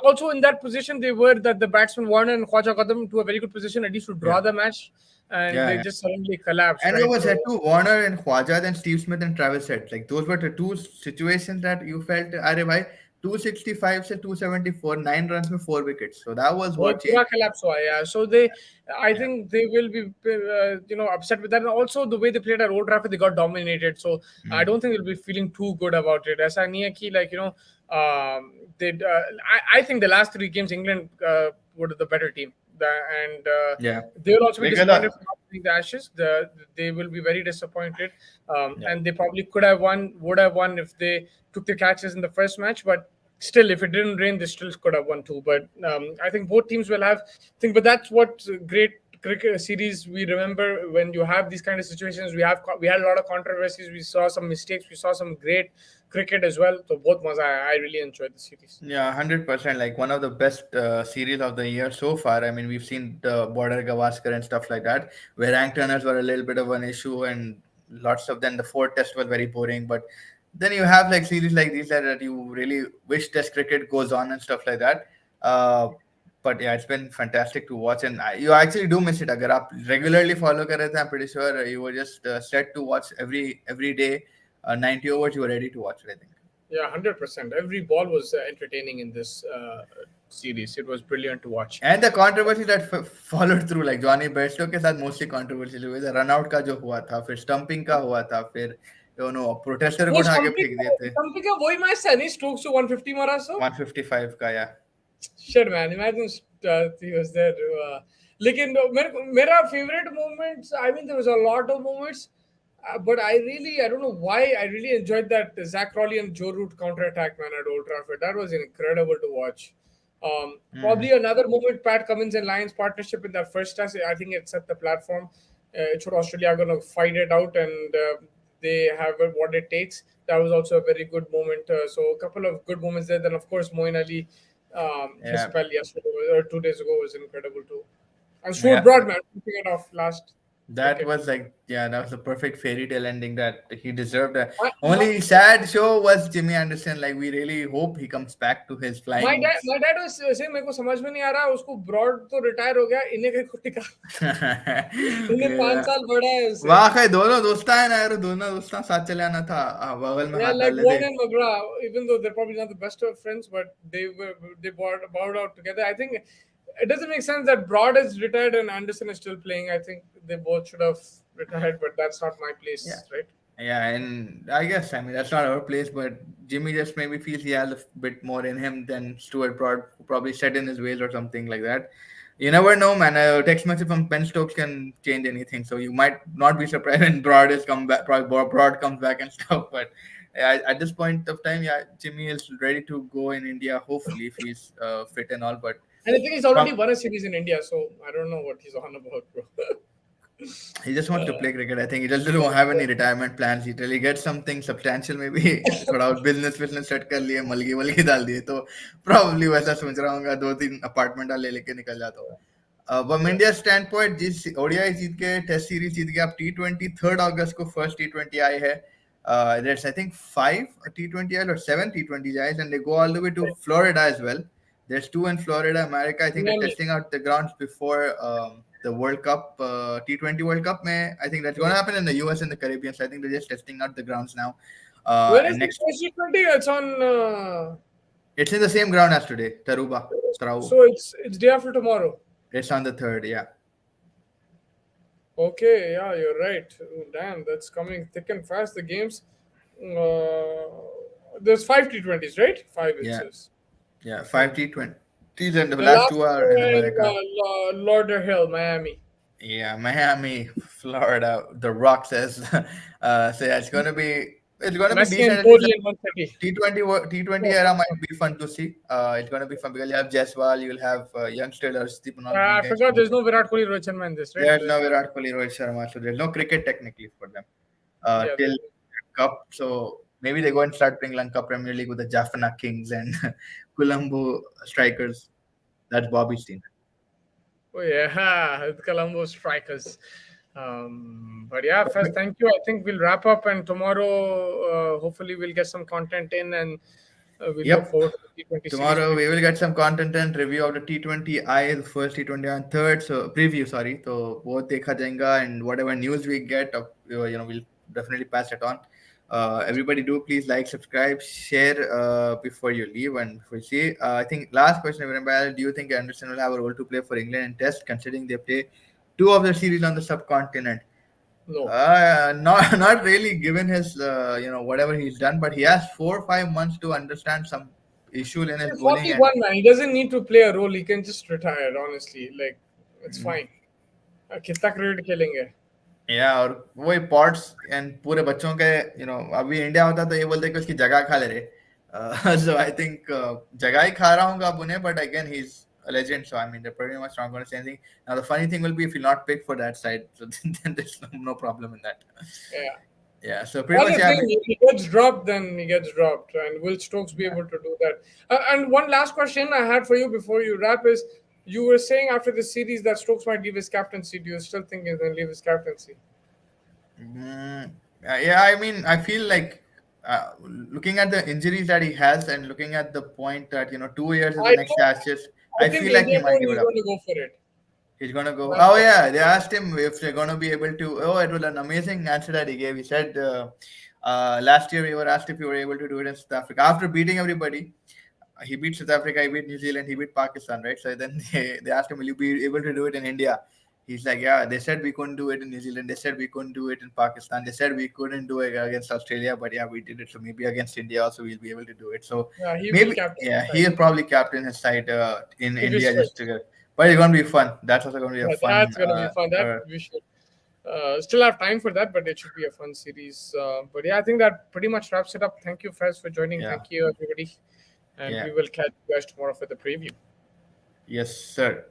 also in that position they were, that the batsman Warner and Khwaja got them to a very good position at least to draw the match, and they just suddenly collapsed. And it was said to Warner and Khwaja, then Steve Smith and Travis Head. Like those were the two situations that you felt, अरे भाई 265 से 274, 9 runs में 4 wickets. So that was what changed. Collapse हुआ, yeah. So I think they will be upset with that. And also the way they played at Old Trafford, they got dominated. So I don't think they'll be feeling too good about it. ऐसा नहीं है कि I think the last 3 games England were the better team. And they will also be disappointed for not winning the Ashes. They will be very disappointed, and they probably would have won if they took the catches in the first match. But still, if it didn't rain, they still could have won too. But I think both teams will have thing. But that's what great cricket series we remember. When you have these kind of situations, we had a lot of controversies. We saw some mistakes. We saw some great cricket as well. So both I really enjoyed the series. Yeah, 100%. Like one of the best series of the year so far. I mean, we've seen the Border Gavaskar and stuff like that, where rank turners were a little bit of an issue, and lots of them. The 4th test was very boring, but then you have like series like these that you really wish test cricket goes on and stuff like that. But yeah, it's been fantastic to watch, and you actually do miss it. अगर आप regularly follow कर रहे थे, I'm pretty sure you were just set to watch every day. 90 overs, you were ready to watch it, I think. Yeah, 100%. Every ball was entertaining in this series. It was brilliant to watch. And the controversy that followed through, like Johnny Bairstow के साथ mostly controversial हुए थे. Run out का जो हुआ था, फिर stumping का हुआ था, फिर protester को उठा के फेंक दिए थे. Stumping का वही match था नहीं, Stokes to 150 मारा सो. 155 का, yeah. Shit, man. Imagine he was there. लेकिन मेरा favorite moments, I mean, there was a lot of moments. But I don't know why, I really enjoyed that Zach Crawley and Joe Root counter-attack, man, at Old Trafford. That was incredible to watch. Probably another moment, Pat Cummins and Lions partnership in that first test. I think it set the platform. It showed Australia going to fight it out, and they have what it takes. That was also a very good moment. So a couple of good moments there. Then, of course, Moeen Ali, his spell yesterday or 2 days ago was incredible too. And Stuart Broad, man, picking it off last. That Okay. was like, yeah, that was a perfect fairy tale ending that he deserved. My, my, Only sad show was Jimmy Anderson. Like, we really hope he comes back to his my flying. dad my dad was saying मेरे को समझ में नहीं आ रहा उसको broad तो retire हो गया इन्हें कहीं को टिका इन्हें 5 Yeah. साल बड़ा है उसे वाकई दोनों दोस्ता है ना यार, दोनों दोस्ता साथ चले आना था, बगल में yeah हाथ like डाल Ward लेते. and McGrath even though they're probably not the best of friends but they bowed out together I think it doesn't make sense that Broad is retired and Anderson is still playing I think they both should have retired but that's not my place Yeah. right Yeah, and I guess, I mean, that's not our place, but Jimmy just maybe feels he has a bit more in him than Stuart Broad, who probably set in his ways or something like that. You never know, man. A text message from Ben Stokes can change anything, so you might not be surprised when Broad is come back, Broad comes back and stuff. But yeah, at this point of time, yeah, Jimmy is ready to go in India. Hopefully, if he's fit and all. But and I think he's already won a series in India so I don't know what he's on about bro he just wants to play cricket. I think he just doesn't have any retirement plans. He really gets something substantial, maybe थोड़ा business set कर लिए, मलगी वलगी डाल दिए, तो probably वैसा सोच रहा हूँगा, 2-3 apartment ले लेके निकल जाता हूँ. From India's standpoint, जिस ODI जीत के, टेस्ट सीरीज जीत के, अब T20 3rd अगस्त को फर्स्ट T20 आई है. There's I think 5 T20 or 7 T20 guys, and they go all the way to Florida as well. There's 2 in Florida, America. I think they're testing out the grounds before the World Cup, T20 World Cup. I think that's going to happen in the US and the Caribbean. So I think they're just testing out the grounds now. where is the first T20 it's on it's in the same ground as today, Taruba. so it's day after tomorrow it's on the 3rd, yeah. Okay, yeah, you're right. Oh, damn, that's coming thick and fast. The games, there's 5 T20s, right? 5 it Yeah. says. Yeah, 5 T20s, and the The last 2 are in one, America. Lauderhill, Miami. Yeah, Miami, Florida. The Rock says. So yeah, it's gonna be Messi decent. and Kohli in 130. T20 era might be fun to see. It's gonna be fun because you have Jaiswal, you'll have youngsters. I forgot there's no Virat Kohli, Rohit Sharma in this, right? There's no Virat Kohli, Rohit Sharma, so there's no cricket technically for them till Cup. So maybe they go and start playing Lanka Premier League with the Jaffna Kings and Colombo strikers. That's Bobby's team. Oh yeah, Colombo strikers. But yeah, first, thank you. I think we'll wrap up, and tomorrow, hopefully, we'll get some content in, and we'll look forward to the T20 tomorrow. We will get some content and review of the T20I, the first T20 on 3rd. So preview, sorry. So both dekha jayega, and whatever news we get, we'll definitely pass it on. Everybody, do please like, subscribe, share before you leave. And if we see, I think last question, do you think Anderson will have a role to play for England in Test, considering they play 2 of the series on the subcontinent? No. Not really, given his whatever he's done, but he has 4 or 5 months to understand some issue in his bowling. He's 41, man. He doesn't need to play a role. He can just retire. Honestly, like it's fine. कितना cricket खेलेंगे? Yeah, और वही pots and पूरे बच्चों के अभी India होता तो ये बोलते कि उसकी जगह खा ले रहे. So I think जगह ही खा रहा हूँ उन्हें, but again he's a legend, so I mean they're pretty much not going to say anything. Now the funny thing will be if you're not picked for that side, so then there's no problem in that. Yeah, so pretty much if he gets dropped, then he gets dropped. And will Stokes be able to do that? And one last question I had for you before you wrap is, you were saying after the series that Stokes might leave his captaincy. Do you still think he's going to leave his captaincy? Yeah, I mean, I feel like looking at the injuries that he has and looking at the point that 2 years is the next Ashes, I feel like he might give it up. He's going to go for it. He's going to go. Oh yeah, they asked him if they're going to be able to. Oh, it was an amazing answer that he gave. He said last year we were asked if we were able to do it in South Africa after beating everybody. He beat South Africa, he beat New Zealand, he beat Pakistan, right? So then they asked him, will you be able to do it in India? He's like, yeah, they said we couldn't do it in New Zealand. They said we couldn't do it in Pakistan. They said we couldn't do it against Australia, but yeah, we did it. So maybe against India also we'll be able to do it. So he'll probably captain his side in India just to get. But it's going to be fun. That's also going to be a fun. That's going to be fun. That we should still have time for that, but it should be a fun series. But yeah, I think that pretty much wraps it up. Thank you, Fez, for joining. Yeah. Thank you, everybody. And we will catch you guys tomorrow for the preview. Yes, sir.